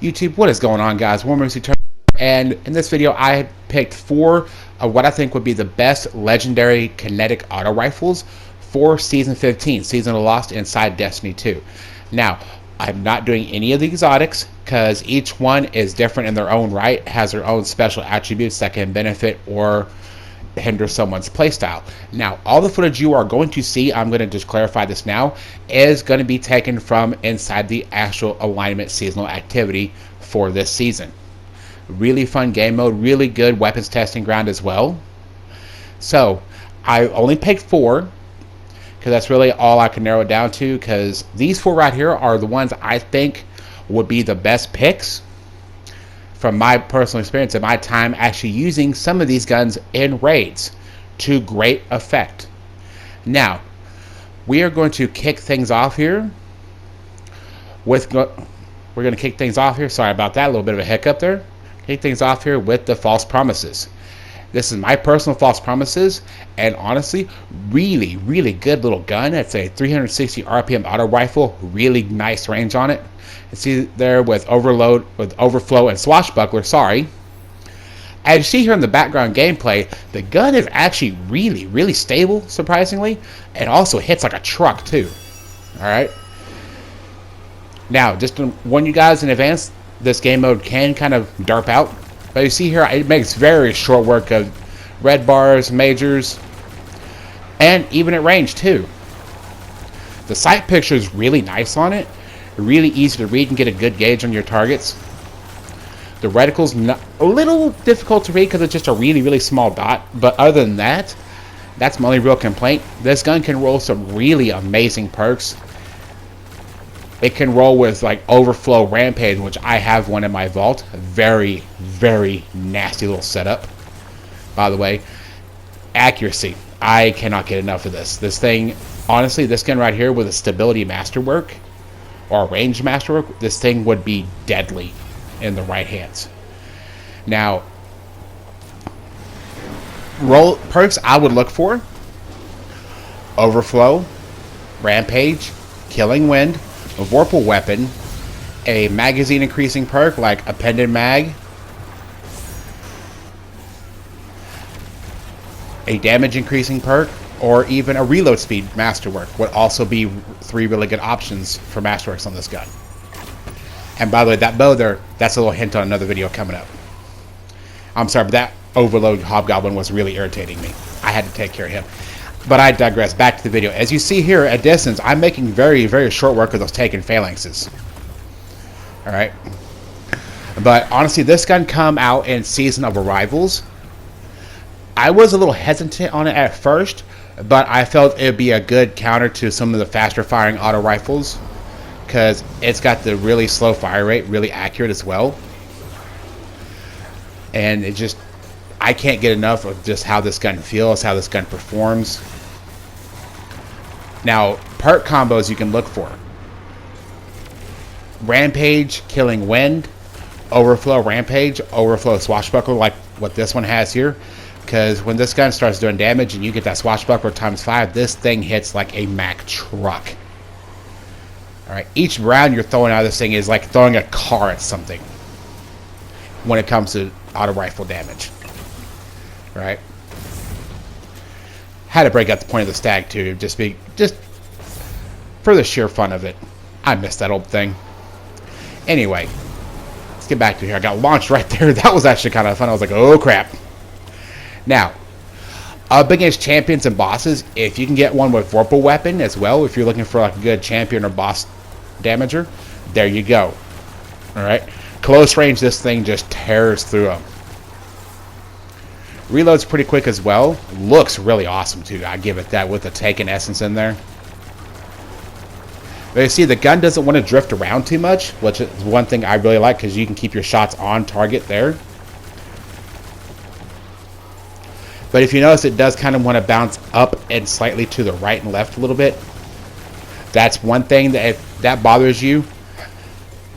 YouTube, what is going on, guys? And in this video I picked 4 of what I think would be the best legendary kinetic auto rifles for Season 15, Season of Lost inside Destiny 2. Now, I'm not doing any of the exotics because each one is different in their own right, has their own special attributes that can benefit or hinder someone's playstyle. Now, all the footage you are going to see, I'm going to just clarify this now, is going to be taken from inside the actual alignment seasonal activity for this season. Really fun game mode, really good weapons testing ground as well. So, I only picked 4 because that's really all I can narrow it down to, because these 4 right here are the ones I think would be the best picks from my personal experience and my time actually using some of these guns in raids to great effect. Now, we are going to kick things off here with, sorry about that, a little bit of a hiccup there. Kick things off here with the false promises. This is my personal false promises, and honestly, really, really good little gun. It's a 360 RPM auto rifle, really nice range on it. You see there with overflow and swashbuckler, sorry. As you see here in the background gameplay, the gun is actually really, really stable, surprisingly, and also hits like a truck too. Alright. Now, just to warn you guys in advance, this game mode can kind of derp out. But you see here, it makes very short work of red bars, majors, and even at range too. The sight picture is really nice on it. Really easy to read and get a good gauge on your targets. The reticle's a little difficult to read because it's just a really, really small dot. But other than that, that's my only real complaint. This gun can roll some really amazing perks. It can roll with like overflow rampage, which I have one in my vault. Very, very nasty little setup. By the way, accuracy. I cannot get enough of this. This thing, honestly, this gun right here with a stability masterwork or range masterwork, this thing would be deadly in the right hands. Now, roll perks I would look for: overflow, rampage, killing wind, a vorpal weapon, a magazine increasing perk like appended mag, a damage increasing perk, or even a reload speed masterwork would also be 3 really good options for masterworks on this gun. And by the way, that bow there, that's a little hint on another video coming up. I'm sorry, but that overload hobgoblin was really irritating me. I had to take care of him. But I digress. Back to the video. As you see here at distance, I'm making very, very short work of those taken phalanxes. Alright. But honestly, this gun come out in Season of Arrivals. I was a little hesitant on it at first, but I felt it would be a good counter to some of the faster firing auto rifles, because it's got the really slow fire rate, really accurate as well. And it just, I can't get enough of just how this gun feels, how this gun performs. Now, perk combos you can look for: rampage, killing wind, overflow rampage, overflow swashbuckler, like what this one has here. Because when this gun starts doing damage and you get that swashbuckler ×5, this thing hits like a Mack truck. Alright, each round you're throwing out of this thing is like throwing a car at something when it comes to auto rifle damage. Right? Had to break out the point of the stag too, just for the sheer fun of it. I missed that old thing. Anyway, let's get back to here. I got launched right there. That was actually kind of fun. I was like, oh crap. Now, up against champions and bosses, if you can get one with vorpal weapon as well, if you're looking for like a good champion or boss damager, there you go. Alright, close range, this thing just tears through them. Reload's pretty quick as well. Looks really awesome too, I give it that, with the taken essence in there. But you see, the gun doesn't want to drift around too much, which is one thing I really like, because you can keep your shots on target there. But if you notice, it does kind of want to bounce up and slightly to the right and left a little bit. That's one thing that, if that bothers you,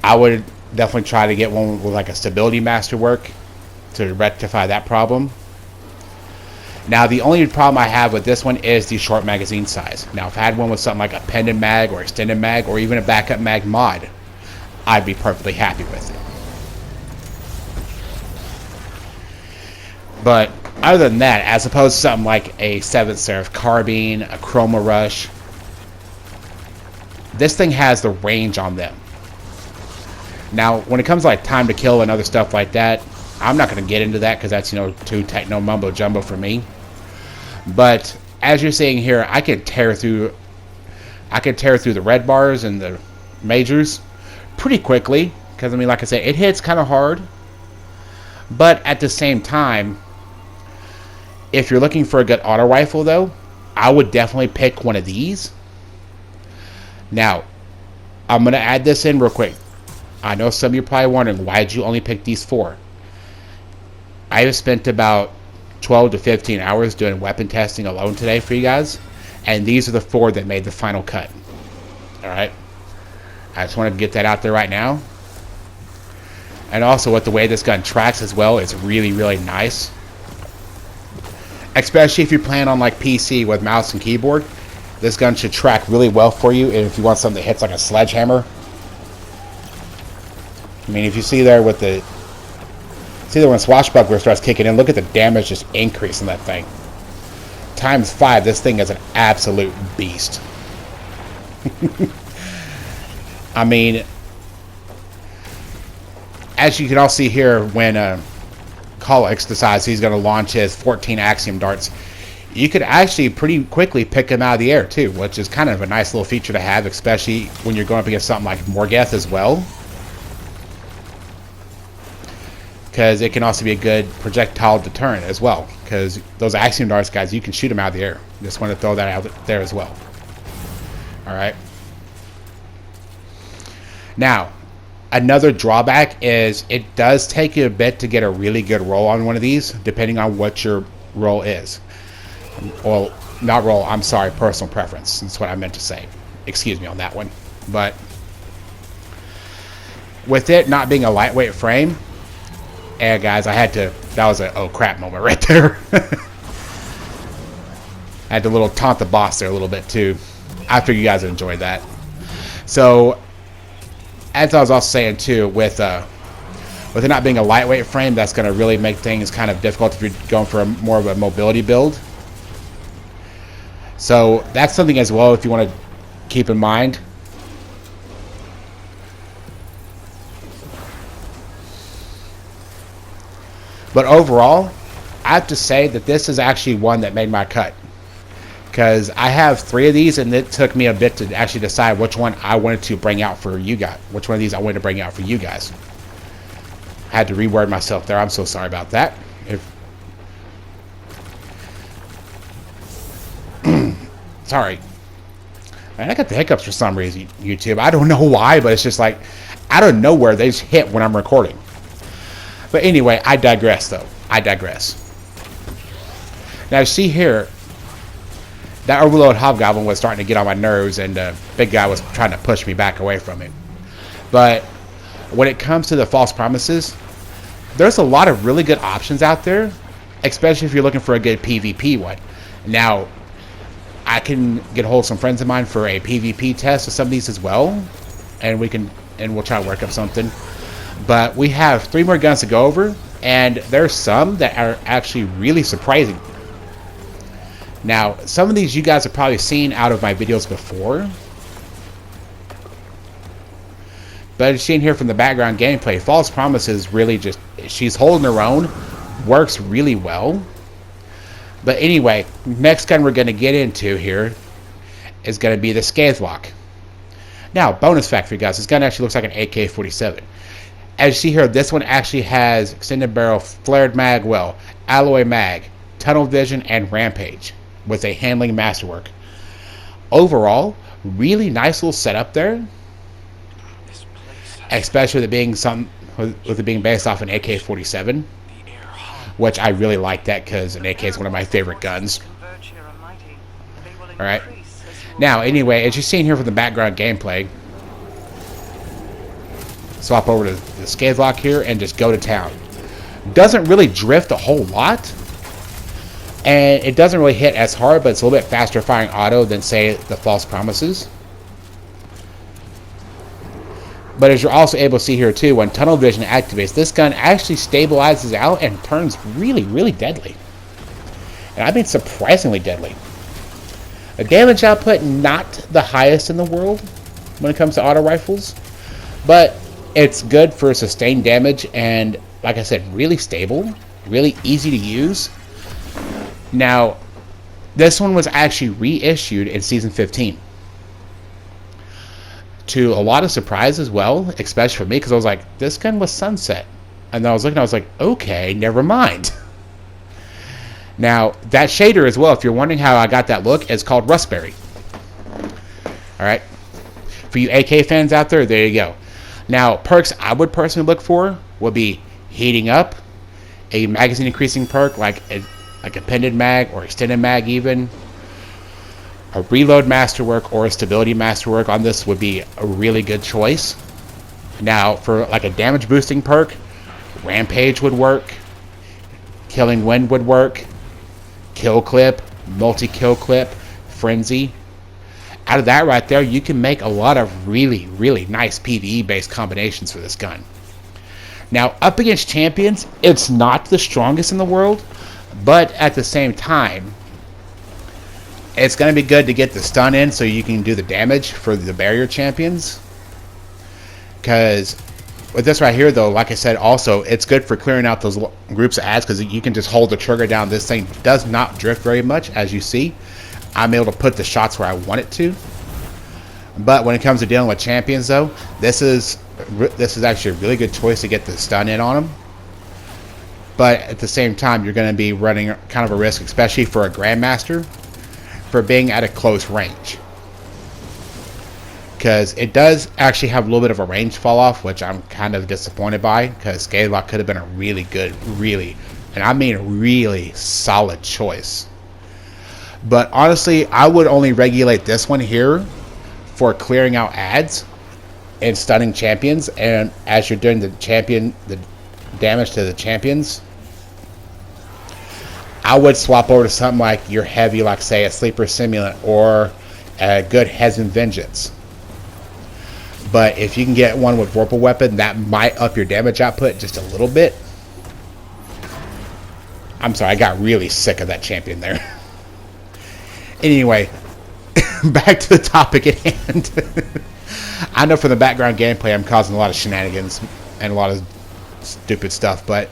I would definitely try to get one with like a stability masterwork to rectify that problem. Now, the only problem I have with this one is the short magazine size. Now, if I had one with something like a pendant mag or extended mag or even a backup mag mod, I'd be perfectly happy with it. But other than that, as opposed to something like a 7th Seraph Carbine, a Chroma Rush, this thing has the range on them. Now, when it comes to like time to kill and other stuff like that, I'm not going to get into that because that's, you know, too techno mumbo jumbo for me. But as you're seeing here, I can tear through the red bars and the majors pretty quickly because, I mean, like I said, it hits kind of hard. But at the same time, if you're looking for a good auto rifle, though, I would definitely pick one of these. Now, I'm going to add this in real quick. I know some of you are probably wondering, why did you only pick these 4? I have spent about 12 to 15 hours doing weapon testing alone today for you guys, and these are the 4 that made the final cut. Alright? I just wanted to get that out there right now. And also, with the way this gun tracks as well, it's really, really nice. Especially if you're playing on like PC with mouse and keyboard, this gun should track really well for you. And if you want something that hits like a sledgehammer, I mean, if you see there with the, see there when Swashbuckler starts kicking in, look at the damage just increase in that thing. Times 5, this thing is an absolute beast. I mean, as you can all see here, when Collix decides he's going to launch his 14 Axiom darts, you could actually pretty quickly pick him out of the air too, which is kind of a nice little feature to have, especially when you're going up against something like Morgeth as well. Because it can also be a good projectile deterrent as well. Because those Axiom darts, guys, you can shoot them out of the air. Just want to throw that out there as well. Alright. Now, another drawback is it does take you a bit to get a really good roll on one of these, depending on what your roll is. Well, not roll, I'm sorry, personal preference. That's what I meant to say. Excuse me on that one. But with it not being a lightweight frame, and guys, I had to, that was a oh crap moment right there. I had to little taunt the boss there a little bit too. I figure you guys enjoyed that. So, as I was also saying too, with it not being a lightweight frame, that's going to really make things kind of difficult if you're going for more of a mobility build. So that's something as well if you want to keep in mind. But overall, I have to say that this is actually one that made my cut. Because I have 3 of these, and it took me a bit to actually decide which one I wanted to bring out for you guys. Which one of these I wanted to bring out for you guys. I had to reword myself there. I'm so sorry about that. Sorry. Man, I got the hiccups for some reason, YouTube. I don't know why, but it's just like, out of nowhere, they just hit when I'm recording. But anyway, I digress, though. I digress. Now, see here, that overload hobgoblin was starting to get on my nerves, and the big guy was trying to push me back away from him. But when it comes to the false promises, there's a lot of really good options out there, especially if you're looking for a good PvP one. Now, I can get a hold of some friends of mine for a PvP test of some of these as well, and we'll try to work up something. But we have 3 more guns to go over, and there's some that are actually really surprising. Now, some of these you guys have probably seen out of my videos before. But as you've seen here from the background gameplay, False Promises really just, she's holding her own, works really well. But anyway, next gun we're going to get into here is going to be the Scathlocke. Now, bonus fact for you guys, this gun actually looks like an AK-47. As you see here, this one actually has extended barrel, flared mag well, alloy mag, tunnel vision, and rampage with a handling masterwork. Overall, really nice little setup there. Especially with it being based off an AK-47, which I really like that because an AK is one of my favorite guns. Alright. Now, anyway, as you've seen here from the background gameplay, swap over to the Scathlocke here and just go to town. Doesn't really drift a whole lot, and it doesn't really hit as hard, but it's a little bit faster firing auto than, say, the False Promises. But as you're also able to see here too, when tunnel vision activates, this gun actually stabilizes out and turns really, really deadly. And I mean surprisingly deadly. The damage output, not the highest in the world when it comes to auto rifles, but it's good for sustained damage and, like I said, really stable, really easy to use. Now, this one was actually reissued in Season 15. To a lot of surprise as well, especially for me, because I was like, this gun was sunset. And then I was looking, I was like, okay, never mind. Now, that shader as well, if you're wondering how I got that look, is called Rustberry. Alright? For you AK fans out there, there you go. Now, perks I would personally look for would be heating up, a magazine increasing perk like a pinned mag or extended mag even. A reload masterwork or a stability masterwork on this would be a really good choice. Now, for like a damage boosting perk, Rampage would work, Killing Wind would work, Kill Clip, Multi-Kill Clip, Frenzy. Out of that right there, you can make a lot of really, really nice PvE based combinations for this gun. Now, up against champions, it's not the strongest in the world, but at the same time, it's going to be good to get the stun in so you can do the damage for the barrier champions. Because with this right here, though, like I said, also, it's good for clearing out those groups of ads because you can just hold the trigger down. This thing does not drift very much, as you see. I'm able to put the shots where I want it to. But when it comes to dealing with champions, though, this is actually a really good choice to get the stun in on them. But at the same time, you're going to be running kind of a risk, especially for a Grandmaster, for being at a close range. Because it does actually have a little bit of a range fall off, which I'm kind of disappointed by, because Scathlocke could have been a really good, really, and I mean really solid choice. But honestly, I would only regulate this one here for clearing out ads and stunning champions, and as you're doing the damage to the champions, I would swap over to something like your heavy, like say a Sleeper Simulant or a good Hezin Vengeance. But if you can get one with Vorpal Weapon, that might up your damage output just a little bit. I'm sorry, I got really sick of that champion there. Anyway, back to the topic at hand. I know from the background gameplay I'm causing a lot of shenanigans and a lot of stupid stuff, but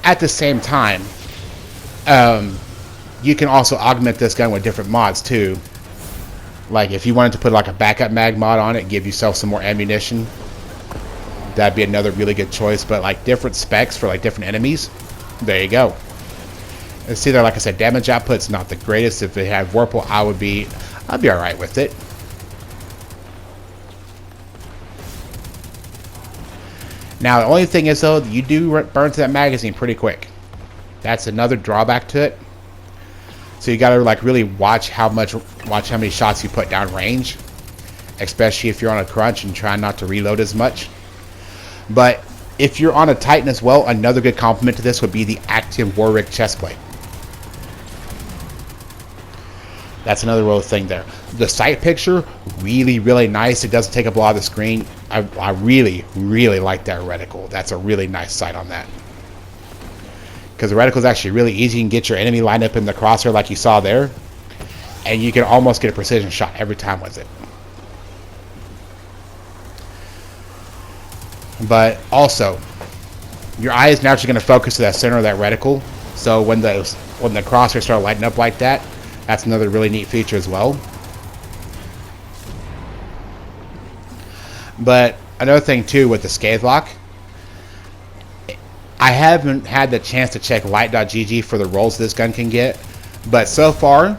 at the same time, you can also augment this gun with different mods too. Like if you wanted to put like a backup mag mod on it, give yourself some more ammunition, that'd be another really good choice. But like different specs for like different enemies, there you go. And see there, like I said, damage output's not the greatest. If it had Vorpal, I'd be alright with it. Now the only thing is though, you do burn through that magazine pretty quick. That's another drawback to it. So you gotta like really watch how many shots you put down range, especially if you're on a crunch and try not to reload as much. But if you're on a Titan as well, another good complement to this would be the Active Warwick chestplate. That's another little thing there. The sight picture, really, really nice. It doesn't take up a lot of the screen. I really, really like that reticle. That's a really nice sight on that. Because the reticle is actually really easy. You can get your enemy lined up in the crosshair like you saw there, and you can almost get a precision shot every time with it. But also, your eye is naturally going to focus to that center of that reticle. So when the crosshairs start lighting up like that, that's another really neat feature as well. But another thing too with the Scathlocke, I haven't had the chance to check light.gg for the rolls this gun can get, but so far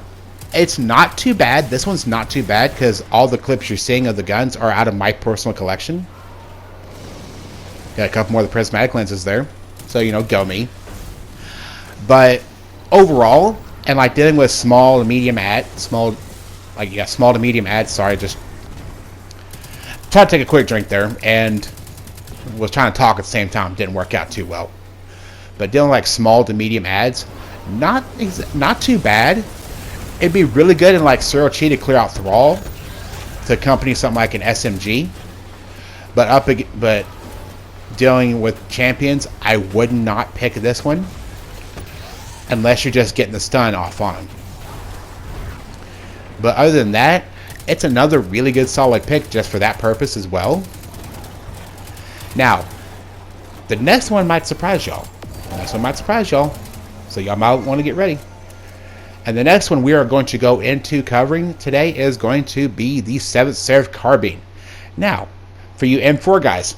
it's not too bad. This one's not too bad because all the clips you're seeing of the guns are out of my personal collection. Got a couple more of the prismatic lenses there, so you know, go me. But overall, and like dealing with small to medium ads, sorry, just try to take a quick drink there and was trying to talk at the same time. Didn't work out too well. But dealing like small to medium ads, not too bad. It'd be really good in like Zero Chi to clear out Thrall to accompany something like an SMG. But dealing with champions, I would not pick this one unless you're just getting the stun off on them. But other than that, it's another really good solid pick just for that purpose as well. Now, the next one might surprise y'all. So y'all might want to get ready. And the next one we are going to go into covering today is going to be the 7th Seraph Carbine. Now, for you M4 guys,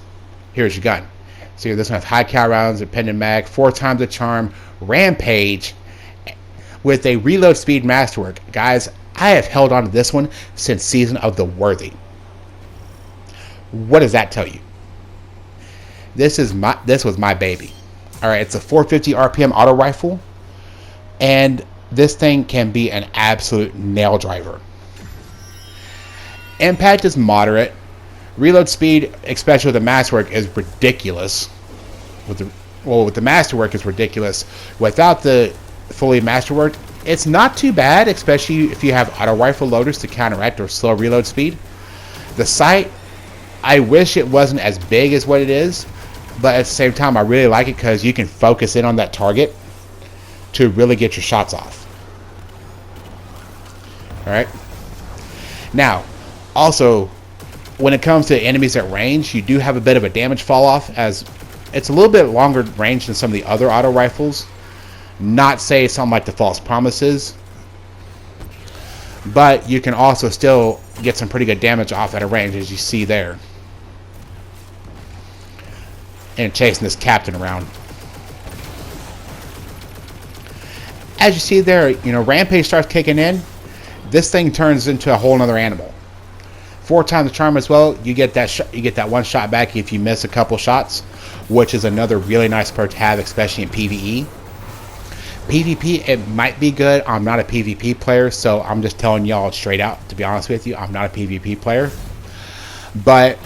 here's your gun. So here, this one has high cal rounds, a pendant mag, 4 times the charm, rampage, with a reload speed masterwork. Guys, I have held on to this one since Season of the Worthy. What does that tell you? This was my baby. Alright, it's a 450 RPM auto rifle, and this thing can be an absolute nail driver. Impact is moderate. Reload speed, especially with the masterwork, is ridiculous. With the masterwork is ridiculous. Without the fully masterwork, it's not too bad, especially if you have auto rifle loaders to counteract or slow reload speed. The sight, I wish it wasn't as big as what it is, but at the same time, I really like it because you can focus in on that target to really get your shots off. Alright. Now, also, when it comes to enemies at range, you do have a bit of a damage fall off, as it's a little bit longer range than some of the other auto rifles. Not say something like the False Promises, but you can also still get some pretty good damage off at a range, as you see there. And chasing this captain around. As you see there, Rampage starts kicking in. This thing turns into a whole nother animal. 4 times the charm as well. You get that one shot back if you miss a couple shots, which is another really nice perk to have, especially in PvE. PvP, it might be good. I'm not a PvP player, so I'm just telling y'all straight out, to be honest with you, I'm not a PvP player. But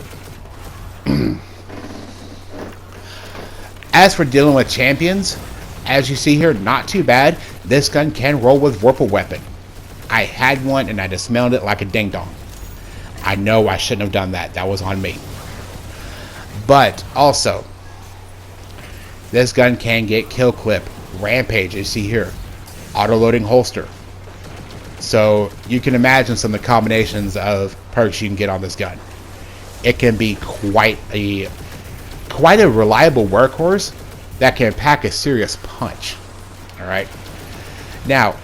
as for dealing with champions, as you see here, not too bad. This gun can roll with Vorpal weapon. I had one and I dismantled it like a ding dong. I know I shouldn't have done that. That was on me. But also, this gun can get kill clip, rampage, as you see here, auto loading holster. So you can imagine some of the combinations of perks you can get on this gun. It can be quite a reliable workhorse that can pack a serious punch. Alright. Now,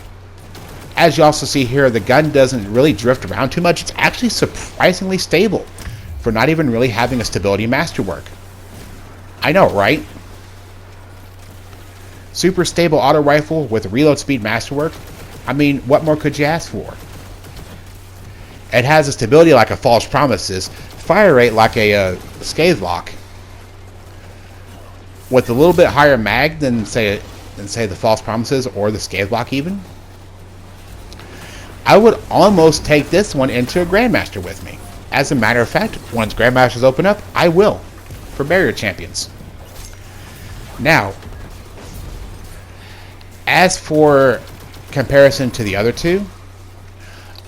as you also see here, the gun doesn't really drift around too much. It's actually surprisingly stable for not even really having a stability masterwork. I know, right? Super stable auto rifle with reload speed masterwork. I mean, what more could you ask for? It has a stability like a False Promises, fire rate like a Scathlocke, with a little bit higher mag than say the False Promises or the Scathlocke even. I would almost take this one into a Grandmaster with me. As a matter of fact, once Grandmasters open up, I will, for barrier champions. Now, as for comparison to the other two,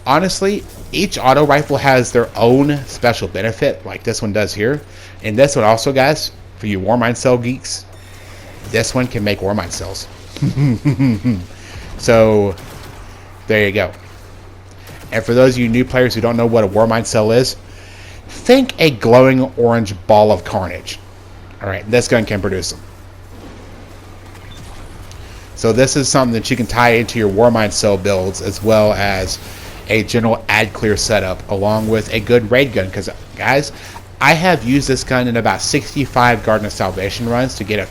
honestly, each auto rifle has their own special benefit, like this one does here. And this one also, guys, for you Warmind Cell geeks, this one can make Warmind Cells. So, there you go. And for those of you new players who don't know what a Warmind Cell is, think a glowing orange ball of carnage. Alright, this gun can produce them. So this is something that you can tie into your Warmind Cell builds, as well as a general ad clear setup, along with a good raid gun. Because, guys, I have used this gun in about 65 Garden of Salvation runs to get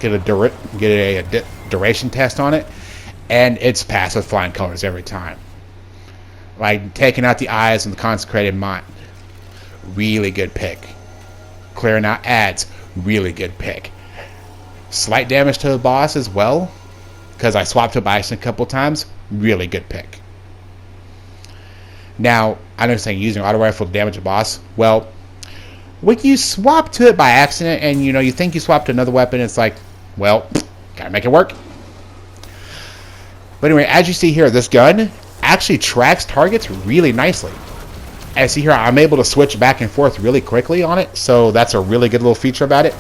a duration test on it, and it's passed with flying colors every time. Like taking out the eyes and the consecrated mind, really good pick. Clearing out ads, really good pick. Slight damage to the boss as well, because I swapped it by accident a couple times, really good pick. Now, I understand using auto rifle to damage a boss. Well, when you swap to it by accident and you think you swapped to another weapon, it's like, well, gotta make it work. But anyway, as you see here, this gun actually tracks targets really nicely. As you see here, I'm able to switch back and forth really quickly on it, so that's a really good little feature about it.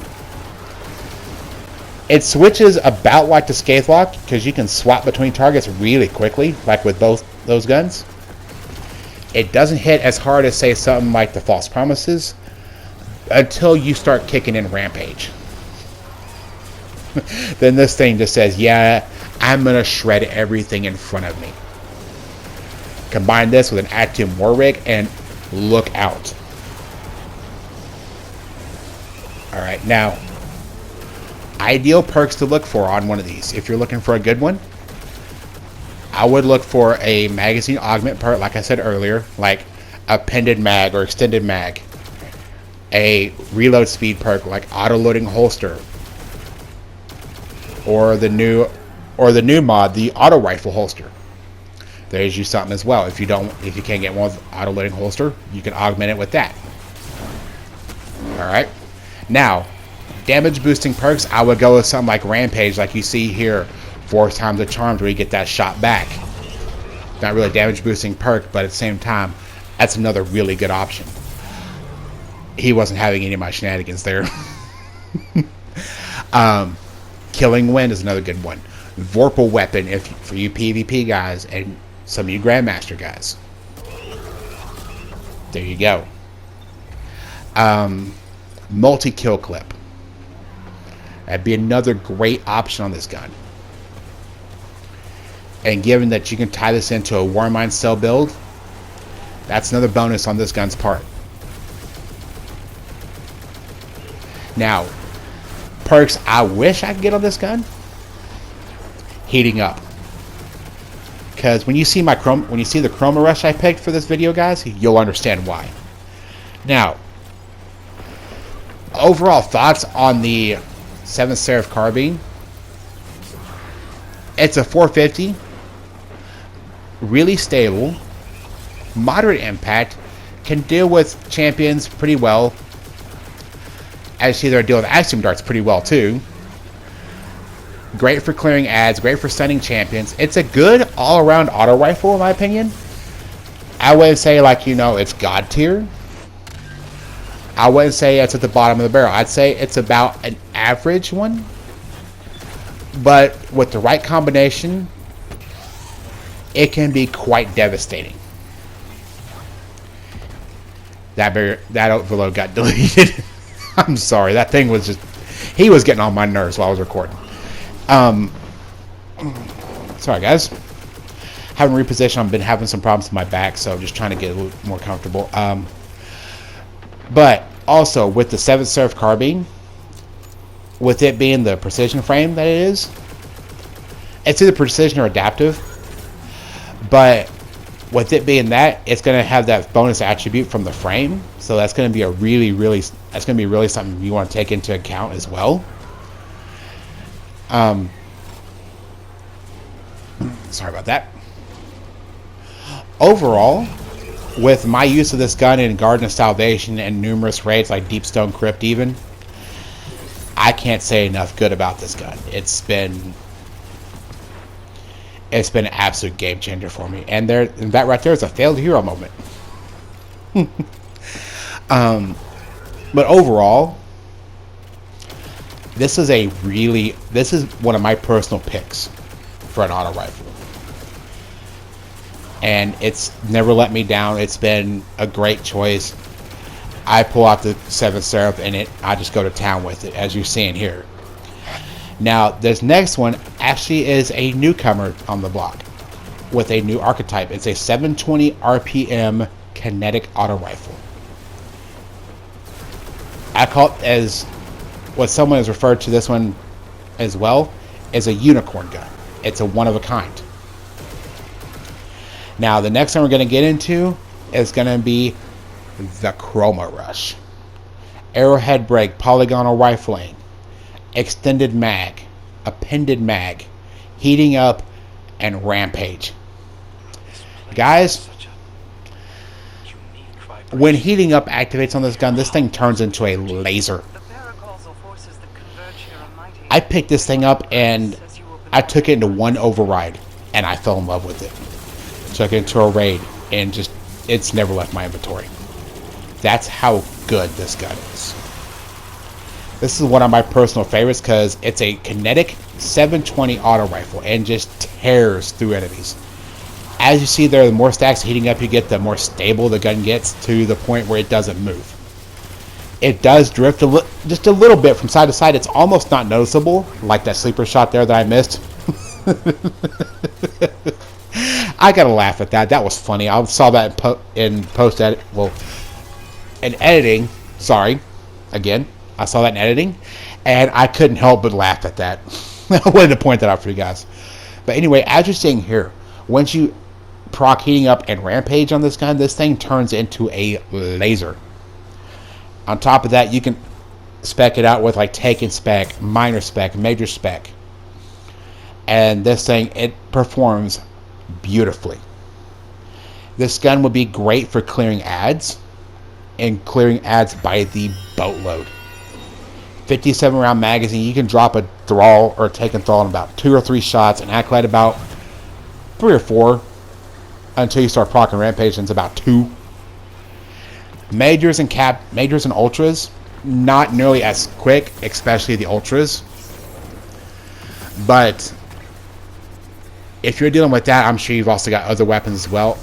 It switches about like the Scathlocke, because you can swap between targets really quickly, like with both those guns. It doesn't hit as hard as, say, something like the False Promises, until you start kicking in Rampage. Then this thing just says, yeah, I'm going to shred everything in front of me. Combine this with an Act 2 War Rig, and look out. Alright, now, ideal perks to look for on one of these. If you're looking for a good one, I would look for a magazine augment perk, like I said earlier, like a pended mag or extended mag. A reload speed perk like auto-loading holster. Or the new mod, the auto rifle holster. There's you something as well. If you can't get one with auto-loading holster, you can augment it with that. Alright. Now, damage boosting perks, I would go with something like Rampage, like you see here. 4 times the charms where you get that shot back. Not really a damage boosting perk, but at the same time, that's another really good option. He wasn't having any of my shenanigans there. Killing Wind is another good one. Vorpal Weapon for you PvP guys and some of you Grandmaster guys. There you go. Multi-kill clip. That'd be another great option on this gun. And given that you can tie this into a Warmind cell build, that's another bonus on this gun's part. Now, perks I wish I could get on this gun: heating up. Because when you see the Chroma Rush I picked for this video, guys, you'll understand why. Now, overall thoughts on the 7th Seraph Carbine. It's a 450. Really stable, moderate impact, can deal with champions pretty well. As you see, they're dealing with Axiom Darts pretty well too. Great for clearing ads, great for stunning champions. It's a good all-around auto rifle in my opinion. I wouldn't say it's God tier. I wouldn't say it's at the bottom of the barrel. I'd say it's about an average one. But with the right combination, it can be quite devastating. That overload got deleted. I'm sorry. That thing was he was getting on my nerves while I was recording. Sorry guys. Having reposition, I've been having some problems with my back, so I'm just trying to get a little more comfortable. But also with the 7th Seraph Carbine, with it being the precision frame that it is, it's either precision or adaptive. But with it being that, it's going to have that bonus attribute from the frame. So that's going to be really something you want to take into account as well. Sorry about that. Overall, with my use of this gun in Garden of Salvation and numerous raids like Deepstone Crypt even, I can't say enough good about this gun. It's been an absolute game changer for me. And that right there is a failed hero moment. But overall, this is one of my personal picks for an auto rifle. And it's never let me down. It's been a great choice. I pull out the 7th Seraph and I just go to town with it, as you're seeing here. Now, this next one actually is a newcomer on the block with a new archetype. It's a 720 RPM kinetic auto rifle. I call it as what someone has referred to this one as well as a unicorn gun. It's a one of a kind. Now, the next one we're going to get into is going to be the Chroma Rush. Arrowhead break, polygonal rifling, extended mag, appended mag, heating up, and rampage. Guys, when heating up activates on this gun, this thing turns into a laser. I picked this thing up and I took it into one override and I fell in love with it. Took it into a raid and just it's never left my inventory. That's how good this gun is. This is one of my personal favorites because it's a kinetic 720 auto rifle and just tears through enemies. As you see there, the more stacks heating up you get, the more stable the gun gets to the point where it doesn't move. It does drift just a little bit from side to side. It's almost not noticeable, like that sleeper shot there that I missed. I gotta laugh at that. That was funny. I saw that in post edit. Well, in editing. Sorry, again. I saw that in editing, and I couldn't help but laugh at that. I wanted to point that out for you guys. But anyway, as you're seeing here, once you proc heating up and rampage on this gun, this thing turns into a laser. On top of that, you can spec it out with like taken spec, minor spec, major spec. And this thing, it performs beautifully. This gun would be great for clearing ads, and clearing ads by the boatload. 57 round magazine, you can drop a thrall or take a thrall in about 2 or 3 shots and acolyte about 3 or 4 until you start proccing rampage, and it's about 2. Majors and ultras, not nearly as quick, especially the ultras. But if you're dealing with that, I'm sure you've also got other weapons as well.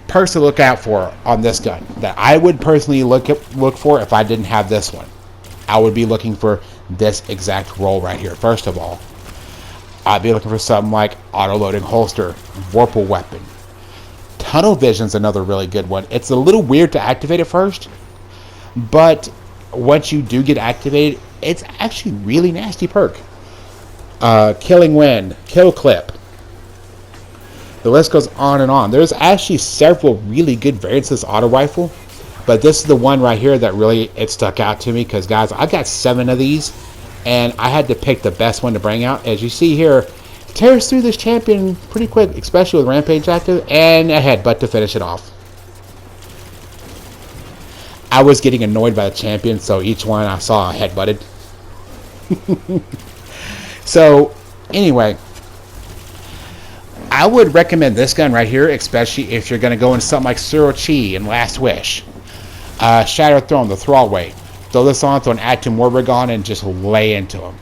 Perks to look out for on this gun that I would personally look for if I didn't have this one. I would be looking for this exact roll right here. First of all, I'd be looking for something like auto-loading holster, Vorpal weapon. Tunnel vision's another really good one. It's a little weird to activate at first, but once you do get activated, it's actually really nasty perk. Killing wind, kill clip. The list goes on and on. There's actually several really good variants of this auto rifle, but this is the one right here that really it stuck out to me because, guys, I got 7 of these, and I had to pick the best one to bring out. As you see here, tears through this champion pretty quick, especially with Rampage active, and a headbutt to finish it off. I was getting annoyed by the champion, so each one I saw headbutted. So, anyway, I would recommend this gun right here, especially if you're going to go into something like Surochi and Last Wish. Shadow Throne, the Thrall Weight. Throw this on, throw an Actum Warburg on, and just lay into them.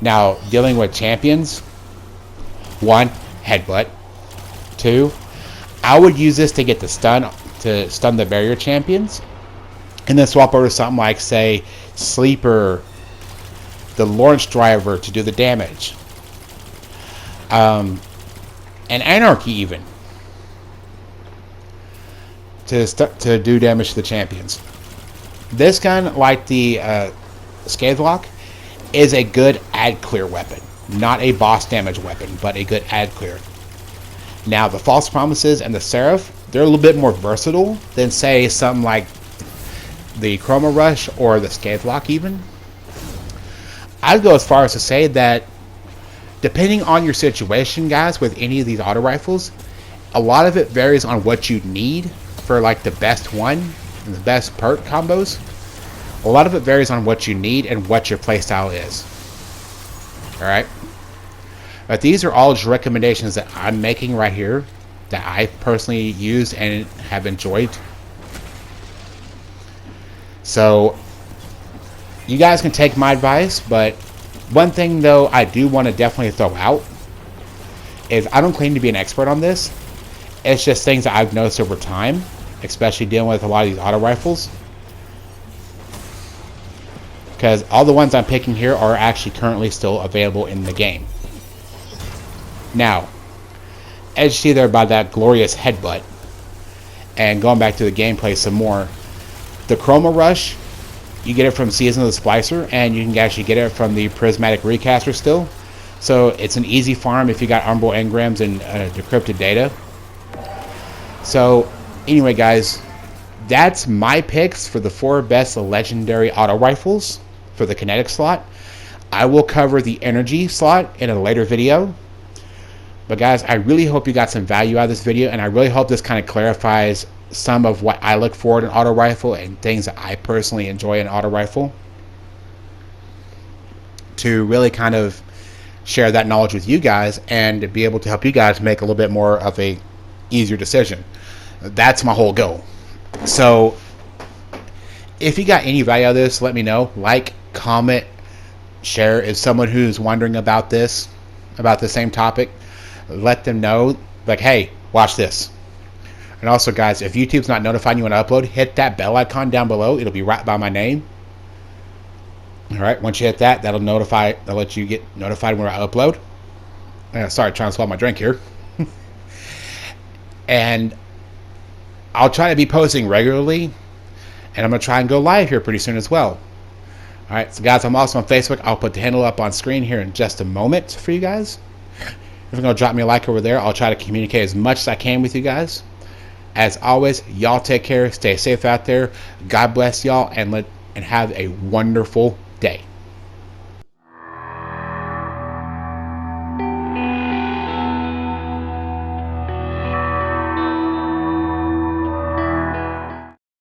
Now, dealing with champions, 1, headbutt. 2, I would use this to get the stun, to stun the barrier champions. And then swap over to something like, say, Sleeper, the Lawrence Driver to do the damage. And Anarchy even. To do damage to the champions. This gun, like the Scathlocke, is a good ad clear weapon. Not a boss damage weapon, but a good ad clear. Now, the False Promises and the Seraph, they're a little bit more versatile than, say, something like the Chroma Rush or the Scathlocke even. I'd go as far as to say that depending on your situation, guys, with any of these auto rifles, a lot of it varies on what you need for like the best one and the best perk combos. A lot of it varies on what you need and what your playstyle is. Alright? But these are all just recommendations that I'm making right here that I personally used and have enjoyed. So, you guys can take my advice, but one thing though I do want to definitely throw out is I don't claim to be an expert on this. It's just things that I've noticed over time, especially dealing with a lot of these auto rifles. Because all the ones I'm picking here are actually currently still available in the game. Now, as you see there by that glorious headbutt, and going back to the gameplay some more, the Chroma Rush, you get it from Season of the Splicer, and you can actually get it from the Prismatic Recaster still. So it's an easy farm if you got armable engrams and decrypted data. So anyway, guys, that's my picks for the 4 best legendary auto rifles for the kinetic slot. I will cover the energy slot in a later video. But guys, I really hope you got some value out of this video, and I really hope this kind of clarifies some of what I look for in an auto rifle and things that I personally enjoy in an auto rifle, to really kind of share that knowledge with you guys and to be able to help you guys make a little bit more of a easier decision. That's my whole goal. So if you got any value out of this, let me know. Like, comment, share. If someone who's wondering about this, about the same topic, let them know, like, hey, watch this. And also, guys, if YouTube's not notifying you when I upload, hit that bell icon down below. It'll be right by my name. All right, once you hit that, that'll let you get notified when I upload. Sorry, trying to swallow my drink here. And I'll try to be posting regularly, and I'm going to try and go live here pretty soon as well. All right, so guys, I'm also on Facebook. I'll put the handle up on screen here in just a moment for you guys. If you're going to drop me a like over there, I'll try to communicate as much as I can with you guys. As always, y'all take care. Stay safe out there. God bless y'all, and have a wonderful day.